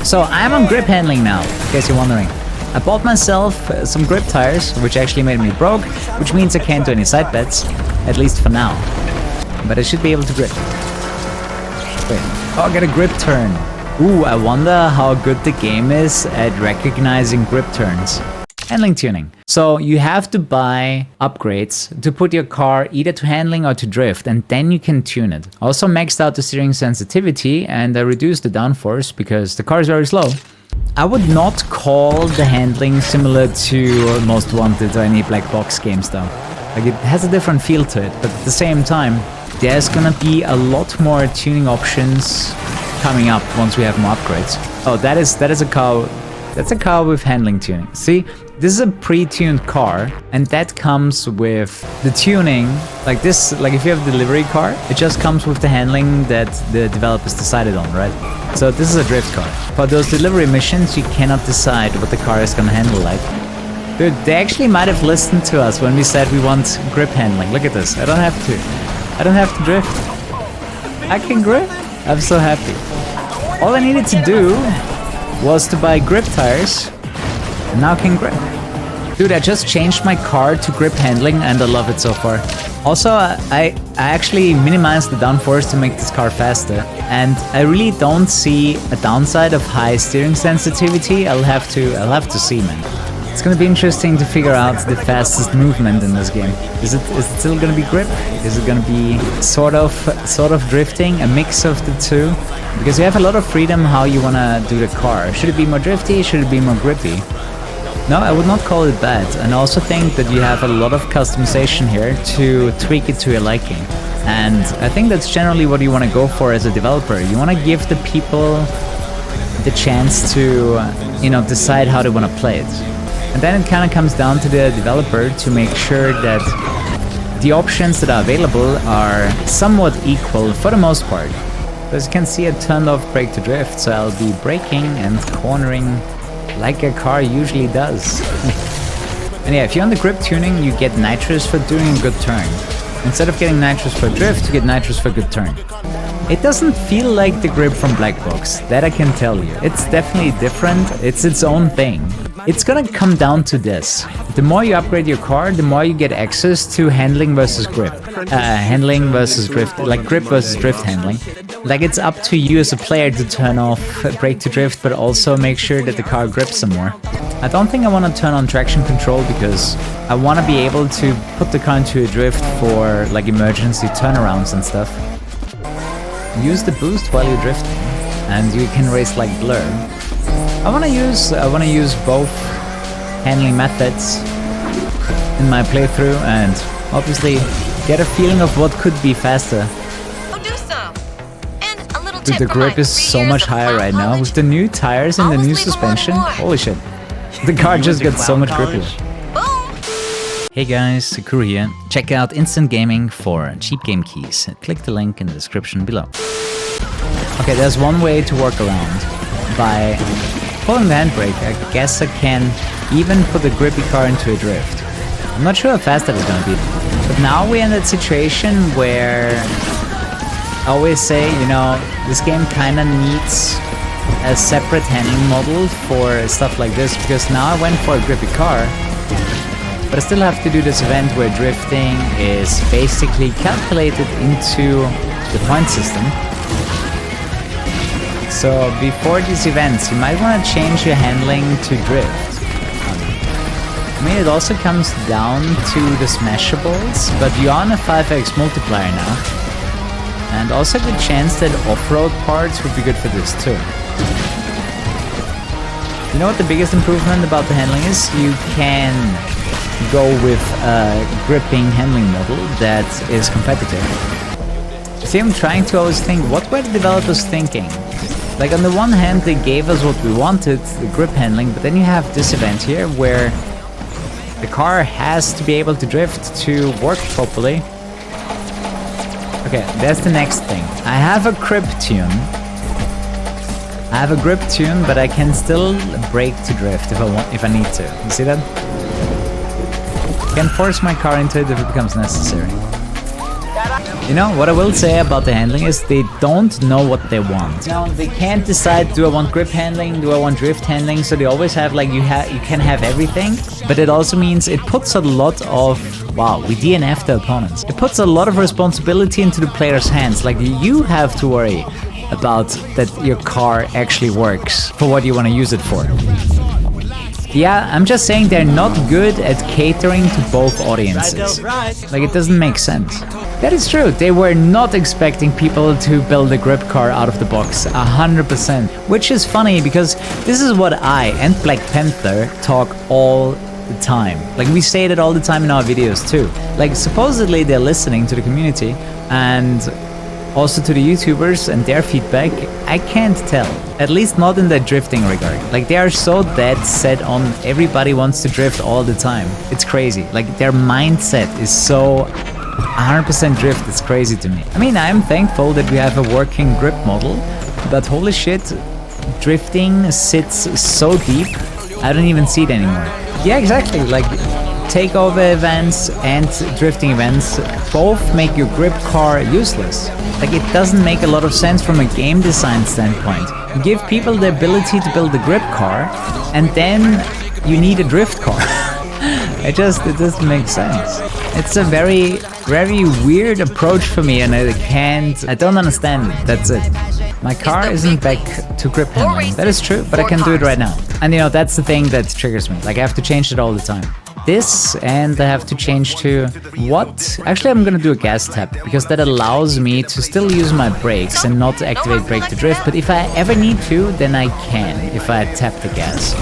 So I'm on grip handling now, in case you're wondering. I bought myself some grip tires, which actually made me broke, which means I can't do any side bets, at least for now. But I should be able to grip. Wait, oh, I got a grip turn. Ooh, I wonder how good the game is at recognizing grip turns. Handling tuning. So you have to buy upgrades to put your car either to handling or to drift, and then you can tune it. Also maxed out the steering sensitivity and I reduced the downforce because the car is very slow. I would not call the handling similar to Most Wanted or any black box games though. Like, it has a different feel to it, but at the same time, there's gonna be a lot more tuning options coming up once we have more upgrades. Oh, that is a car. That's a car with handling tuning. See, this is a pre-tuned car, and that comes with the tuning. Like this, like if you have a delivery car, it just comes with the handling that the developers decided on, right? So this is a drift car. For those delivery missions, you cannot decide what the car is gonna handle like. Dude, they actually might have listened to us when we said we want grip handling. Look at this. I don't have to drift. I can grip. I'm so happy. All I needed to do was to buy grip tires, and now I can grip. Dude, I just changed my car to grip handling and I love it so far. Also, I actually minimized the downforce to make this car faster, and I really don't see a downside of high steering sensitivity. I'll have to see, man. It's gonna be interesting to figure out the fastest movement in this game. Is it still gonna be grip? Is it gonna be sort of drifting, a mix of the two? Because you have a lot of freedom how you wanna do the car. Should it be more drifty? Should it be more grippy? No, I would not call it bad. And I also think that you have a lot of customization here to tweak it to your liking. And I think that's generally what you wanna go for as a developer. You wanna give the people the chance to, decide how they wanna play it. And then it kind of comes down to the developer to make sure that the options that are available are somewhat equal for the most part. As you can see, I turned off brake to drift, so I'll be braking and cornering like a car usually does. And yeah, if you're on the grip tuning, you get nitrous for doing a good turn. Instead of getting nitrous for drift, you get nitrous for good turn. It doesn't feel like the grip from Black Box, that I can tell you. It's definitely different, it's its own thing. It's gonna come down to this. The more you upgrade your car, the more you get access to handling versus grip. Handling versus drift, like grip versus drift handling. Like, it's up to you as a player to turn off brake to drift, but also make sure that the car grips some more. I don't think I want to turn on traction control because I want to be able to put the car into a drift for like emergency turnarounds and stuff. Use the boost while you're drifting, and you can race like Blur. I want to use both handling methods in my playthrough, and obviously get a feeling of what could be faster. Dude, the grip is so much higher right now with the new tires and the new suspension. Holy shit, the car just got so much grippier. Hey guys, Kuru here. Check out Instant Gaming for cheap game keys. Click the link in the description below. Okay, there's one way to work around. By pulling the handbrake, I guess I can even put the grippy car into a drift. I'm not sure how fast that is gonna be. But now we're in that situation where I always say, this game kinda needs a separate handling model for stuff like this, because now I went for a grippy car, but I still have to do this event where drifting is basically calculated into the point system. So before these events, you might want to change your handling to drift. I mean, it also comes down to the smashables, but you're on a 5x multiplier now. And also a good chance that off-road parts would be good for this too. You know what the biggest improvement about the handling is? You can go with a gripping handling model that is competitive. See, I'm trying to always think, what were the developers thinking? Like, on the one hand, they gave us what we wanted, the grip handling, but then you have this event here where the car has to be able to drift to work properly. Okay, that's the next thing. I have a grip tune. But I can still brake to drift if I need to. You see that? I can force my car into it if it becomes necessary. You know, what I will say about the handling is they don't know what they want. Now, they can't decide, do I want grip handling, do I want drift handling, so they always have like, you can have everything, but it also means it puts a lot of, wow, we DNF the opponents. It puts a lot of responsibility into the player's hands, like you have to worry about that your car actually works for what you want to use it for. Yeah, I'm just saying they're not good at catering to both audiences. Like, it doesn't make sense. That is true, they were not expecting people to build a grip car out of the box, 100%. Which is funny, because this is what I and Black Panther talk all the time. Like, we say that all the time in our videos too. Like, supposedly they're listening to the community and also to the YouTubers and their feedback. I can't tell. At least not in the drifting regard. Like, they are so dead set on everybody wants to drift all the time. It's crazy. Like, their mindset is so 100% drift. It's crazy to me. I mean, I'm thankful that we have a working grip model, but holy shit, drifting sits so deep, I don't even see it anymore. Yeah, exactly. Like, takeover events and drifting events both make your grip car useless. Like, it doesn't make a lot of sense from a game design standpoint. You give people the ability to build a grip car, and then you need a drift car. It doesn't make sense. It's a very, very weird approach for me, and I don't understand it. That's it. My car isn't back to grip handling. That is true, but I can do it right now. And you know, that's the thing that triggers me. Like, I have to change it all the time. This, and I have to change to what? Actually, I'm gonna do a gas tap, because that allows me to still use my brakes and not activate brake to drift, but if I ever need to, then I can, if I tap the gas.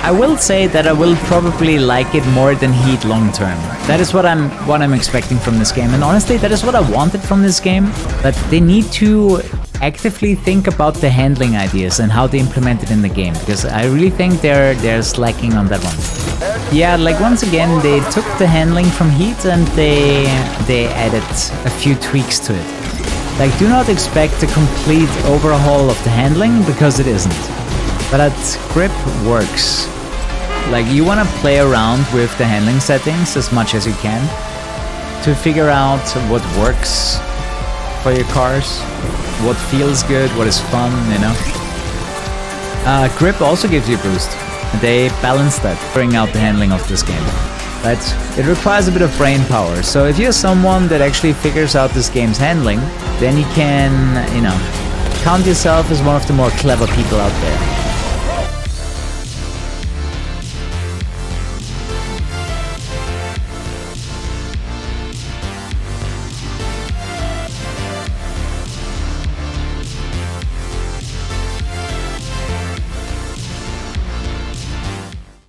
I will say that I will probably like it more than Heat long term. That is what I'm expecting from this game, and honestly, that is what I wanted from this game, but they need to actively think about the handling ideas and how they implement it in the game, because I really think they're slacking on that one. Yeah, like, once again, they took the handling from Heat and they added a few tweaks to it. Like, do not expect a complete overhaul of the handling, because it isn't. But grip works. Like, you want to play around with the handling settings as much as you can to figure out what works for your cars, what feels good, what is fun, you know. Grip also gives you a boost. They balance that, bring out the handling of this game. But it requires a bit of brain power, so if you're someone that actually figures out this game's handling, then you can, you know, count yourself as one of the more clever people out there.